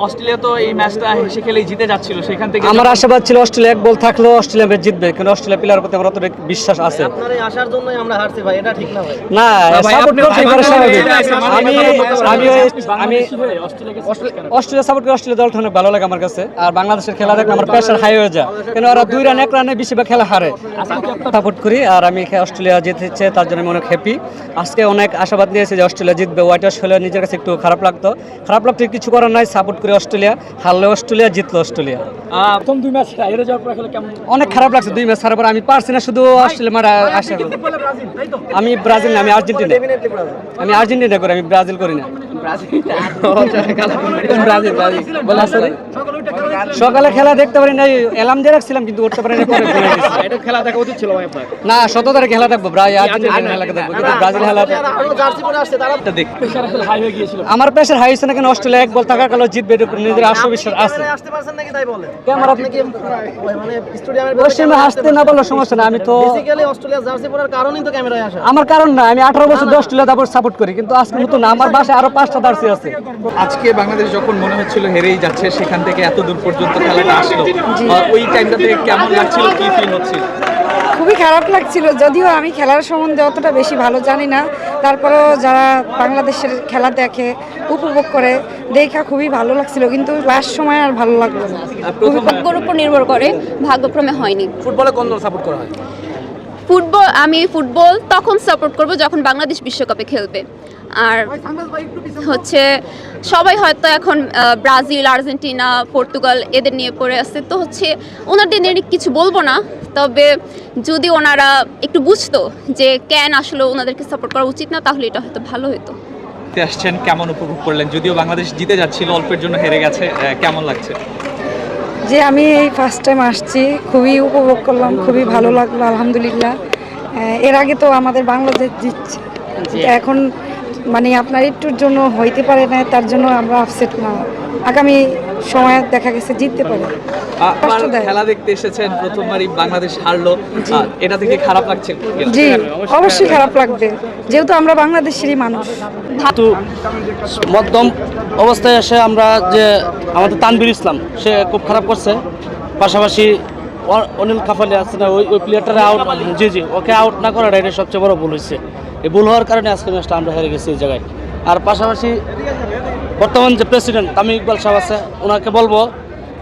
Australia তো এই ম্যাচটা হেসে খেলেই জিতে যাচ্ছিল, সেখান থেকে আমার আশাবাদ ছিল অস্ট্রেলিয়া এক বল থাকলেও অস্ট্রেলিয়া ম্যাচ জিতবে, কিন্তু অস্ট্রেলিয়া প্লেয়ার প্রতি আমার অতটা বিশ্বাস আছে। আপনার এই আশার জন্যই আমরা হারছি ভাই, এটা ঠিক না ভাই। না সাপোর্ট করতে পারে স্বাভাবিক। আমি অস্ট্রেলিয়া সাপোর্ট করি, অস্ট্রেলিয়া দলটা অনেক ভালো লাগে আমার কাছে। আর বাংলাদেশের খেলা দেখলে আমার প্রেশার হাই হয়ে যায়, কেন ওরা 2 রান 1 রানে বেশিরভাগ খেলা হারে। সাপোর্ট করি আর আমি অস্ট্রেলিয়া জিতেছে তার জন্য আমি অনেক হ্যাপি। আজকে অনেক আশাবাদ নিয়েছে যে অস্ট্রেলিয়া জিতবে। হোয়াইট ওয়াশ হলে নিজের কাছে একটু খারাপ লাগতো, কিছু করার নাই। সাপোর্ট করি অস্ট্রেলিয়া, হারলে অস্ট্রেলিয়া, জিতলো অস্ট্রেলিয়া। প্রথম 2 ম্যাচ হেরে যাওয়ার পর খেলে কেমন? অনেক খারাপ লাগছে 2 ম্যাচ হারার পর। আমি পারছি না শুধু অস্ট্রেলিয়া মারা আশা করি। আমি ব্রাজিল না, আমি আর্জেন্টিনা। আমি আর্জেন্টিনা করি, আমি ব্রাজিল করি না। সকালে খেলা দেখতে পারি নাই, অ্যালার্ম দিয়ে রাখছিলাম কিন্তু উঠতে পারি না। এটা খেলা দেখা উচিত ছিল ভাই আপনার। না 17 তারিখে খেলা দেখবো, আর্জেন্টিনা খেলা দেখবো, কিন্তু ব্রাজিল খেলা জার্সি পরে আসছে তারা দেখ প্রেসার আসলে হাই হয়ে গিয়েছিল। আমার প্রেশার হাই হয়েছে না, কেন অস্ট্রেলিয়া এক বল থাকার কালো জিতবে, এর উপর নিজের আত্মবিশ্বাস আছে। আসতে পারছেন নাকি তাই বলেন? ক্যামেরা আপনি কি মানে স্টেডিয়ামের পশ্চিমে হাসতে না বললে সমস্যা না। আমি তো বেসিক্যালি অস্ট্রেলিয়া জার্সি পরার কারণেই তো ক্যামেরায় আসা। আমার কারণ না, আমি 18 বছর অস্ট্রেলিয়া সাপোর্ট করি, কিন্তু আজকে নতুন না। আমার বাসায় আরো 5টা জার্সি আছে। আজকে বাংলাদেশ যখন মনে হচ্ছিল হেরেই যাচ্ছে, সেখান থেকে এত দূর পর্যন্ত খেলাটা আসলো, ওই টাইমটাতে কেমন লাগছিল, কি ফিল হচ্ছিল? খুবই খারাপ লাগছিল, যদিও আমি খেলার সম্বন্ধে অতটা বেশি ভালো জানি না। তারপরেও যারা বাংলাদেশের খেলা দেখে, উপভোগ করে, দেখা খুবই ভালো লাগছিল, কিন্তু লাস্ট সময় আর ভালো লাগলো না। ভাগ্যের উপর নির্ভর করে, ভাগ্যক্রমে হয়নি। ফুটবলে কোন দল সাপোর্ট করা হয়? ফুটবল তখন সাপোর্ট করব যখন বাংলাদেশ বিশ্বকাপে খেলবে। আর হচ্ছে সবাই হয়তো এখন ব্রাজিল, আর্জেন্টিনা, পর্তুগাল এদের নিয়ে পড়ে আছে, তো হচ্ছে ওনাদের নিয়ে কিছু বলবো না। তবে যদি ওনারা একটু বুঝতো যে কেন আসলে ওনাদেরকে সাপোর্ট করা উচিত না, তাহলে এটা হয়তো ভালো হতো। আসছেন, কেমন উপভোগ করলেন? যদিও বাংলাদেশ জিতে যাচ্ছিল, অল্পের জন্য হেরে গেছে, কেমন লাগছে? যে আমি এই ফার্স্ট টাইম আসছি, খুবই উপভোগ করলাম, খুবই ভালো লাগলো, আলহামদুলিল্লাহ। এর আগে তো আমাদের বাংলাদেশ জিতছে, এখন মানে আপনার একটুর জন্য হইতে পারে না, তার জন্য আমরা আপসেট না। আগামী সময় দেখা গেছে জিততে পারে। খেলা দেখতে এসেছেন, প্রথমবারই বাংলাদেশ হারলো, এটা থেকে খারাপ লাগছে? জি অবশ্যই খারাপ লাগবে, যেহেতু আমরা বাংলাদেশেরই মানুষ। কিন্তু মধ্যম অবস্থায় এসে আমরা যে আমাদের তানভীর ইসলাম, সে খুব খারাপ করছে। পাশাপাশি অনিল কাফালি আছে না, ওই প্লেয়ারটারে আউট, জি ওকে আউট না করাটা এটা সবচেয়ে বড় ভুল হয়েছে। এই ভুল হওয়ার কারণে আজকে ম্যাচটা আমরা হেরে গেছি এই জায়গায়। আর পাশাপাশি বর্তমান যে প্রেসিডেন্ট তামিম ইকবাল সাহেব আছে, ওনাকে বলবো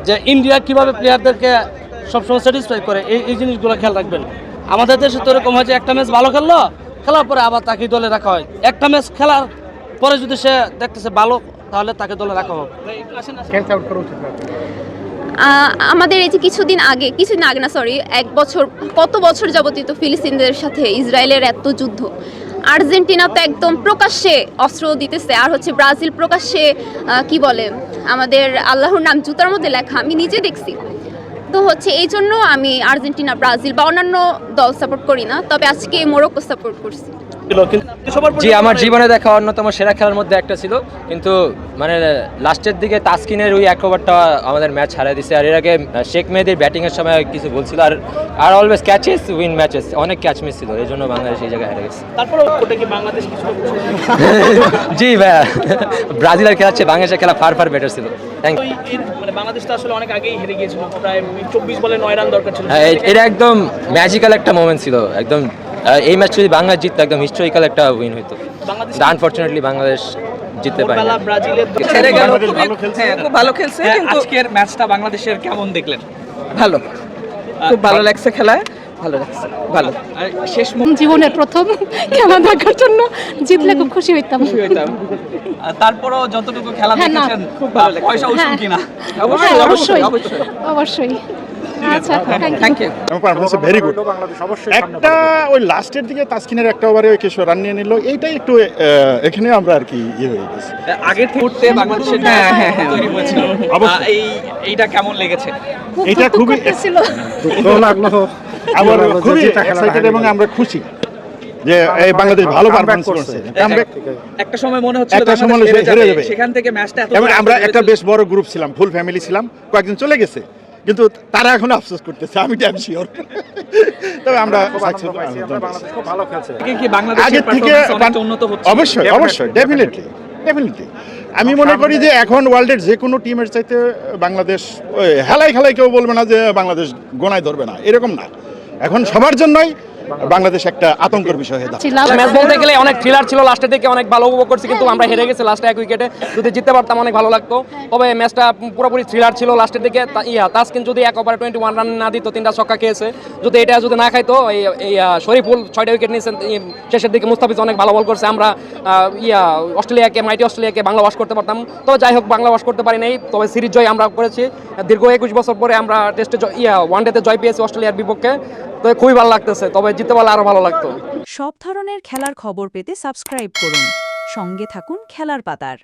যে ইন্ডিয়া কীভাবে প্লেয়ারদেরকে সবসময় স্যাটিসফাই করে, এই জিনিসগুলো খেয়াল রাখবেন। আমাদের দেশে তো এরকম হয় যে একটা ম্যাচ ভালো খেললো, খেলার পরে আবার তাকে দলে রাখা হয়। একটা ম্যাচ খেলার পরে যদি সে দেখতেছে ভালো, তাহলে তাকে দলে রাখা হবে। আমাদের এই যে কিছুদিন আগে না সরি, কত বছর যাবতীয় তো ফিলিস্তিনদের সাথে ইসরায়েলের এত যুদ্ধ। আর্জেন্টিনা তো একদম প্রকাশ্যে অস্ত্র দিতেছে, আর হচ্ছে ব্রাজিল প্রকাশ্যে কি বলে আমাদের আল্লাহর নাম জুতার মধ্যে লেখা, আমি নিজে দেখছি। তো হচ্ছে এই জন্য আমি আর্জেন্টিনা, ব্রাজিল বা অন্যান্য দল সাপোর্ট করি না, তবে আজকে মোরক্কো সাপোর্ট করছি। জি, আমার জীবনে দেখা অন্যতম সেরা খেলার মধ্যে একটা ছিল, কিন্তু মানে লাস্টের দিকে তাসকিনের ওই এক ওভারটা আমাদের ম্যাচ হারিয়ে দিছে। আর এর আগে শেখ মেহেদির ব্যাটিংয়ের সময় কিছু বলছিল, are always catches win matches, অনেক ক্যাচ মিস ছিল, এই জন্য বাংলাদেশ এই জায়গায় হেরে গেছে। তারপরে ওটা কি বাংলাদেশ কিছু জি ভাইয়া, ব্রাজিলের খেলা হচ্ছে বাংলাদেশের খেলা ফার বেটার ছিল। Thank you. মানে বাংলাদেশ তো আসলে অনেক আগেই হেরে গিয়েছিল, প্রায় 24 বলে 9 রান দরকার ছিল। এটা একদম ম্যাজিক্যাল একটা মোমেন্ট ছিল, একদম এই ম্যাচ যদি বাংলাদেশ জিততো একদম হিস্টোরিক্যাল একটা উইন হইতো। আনফরচুনেটলি বাংলাদেশ জিততে পারে না। ব্রাজিলের ছেড়ে গেল, খুব ভালো খেলছে, কিন্তু আজকের ম্যাচটা বাংলাদেশের কেমন দেখলেন? ভালো, খুব ভালো লাগছে, খেলায় ভালো লাগছে, ভালো। আর শেষ জীবনের প্রথম খেলা দেখার জন্য জিতলে খুব খুশি হইতাম। তারপরও যতটুকু খেলা দেখেছেন খুব ভালো লাগে। পয়সা উসুল কিনা? অবশ্যই অবশ্যই। আচ্ছা, থ্যাংক ইউ। Very good. একটা ওই লাস্টের দিকে তাসকিনের একটা ওভারে ওই কিছু রান নিয়ে নিল, এইটাই একটু এখানে আমরা আর কি ইয়ে হয়ে গেছে। আগে থেকে উঠতে বাংলাদেশের তৈরি হয়েছিল, এইটা কেমন লেগেছে? এটা খুবই লাগলো, আবার খুবই এক্সাইটেড এবং আমরা খুশি যে এই বাংলাদেশ ভালো পারফরম্যান্স করছে। একটা সময় মনে হচ্ছিল হেরে যাবে, সেখান থেকে ম্যাচটা এত এবং আমরা একটা বেশ বড় গ্রুপ ছিলাম, ফুল ফ্যামিলি ছিলাম, কয়েকজন চলে গেছে, কিন্তু তারা এখন আফসোস করতেছে, আমি ড্যাম শিওর। তবে আমরা কি বাংলাদেশের পারফরম্যান্স অনেক উন্নত হচ্ছে? অবশ্যই ডেফিনেটলি ডেফিনেটলি আমি মনে করি যে এখন ওয়ার্ল্ডের যে কোনো টিমের চাইতে বাংলাদেশ হেলাই খেলায় কেউ বলবে না যে বাংলাদেশ গোনায় ধরবে না, এরকম না। এখন সবার জন্যই বাংলাদেশ একটা আতঙ্কের বিষয় হয়ে দাঁড়ায়। ম্যাচ বলতে গেলে অনেক থ্রিলার ছিল, লাস্টের দিকে অনেক ভালো উপভোগ করছি, কিন্তু আমরা হেরে গেছি লাস্টে 1 উইকেটে। যদি জিততে পারতাম অনেক ভালো লাগতো, তবে ম্যাচটা পুরোপুরি থ্রিলার ছিল। লাস্টের দিকে তাসকিন যদি 1 ওভারে 21 রান না দিত, 3টা ছক্কা খেয়েছে, যদি এটা যদি না খাইতো, এই শরীফুল 6টা উইকেট নিয়েছেন শেষের দিকে, মুস্তাফিজ অনেক ভালো বল করছে, আমরা অস্ট্রেলিয়াকে মাইটি অস্ট্রেলিয়াকে বাংলা ওয়াশ করতে পারতাম। তো যাই হোক, বাংলা ওয়াশ করতে পারি নাই, তবে সিরিজ জয় আমরা করেছি। দীর্ঘ 21 বছর পরে আমরা টেস্টে ওয়ানডেতে জয় পেয়েছি অস্ট্রেলিয়ার বিপক্ষে, তো খুবই ভালো লাগতেছে। তবে জিততে পারলে আরো ভালো লাগতো। সব ধরনের খেলার খবর পেতে সাবস্ক্রাইব করুন, সঙ্গে থাকুন খেলার পাতার।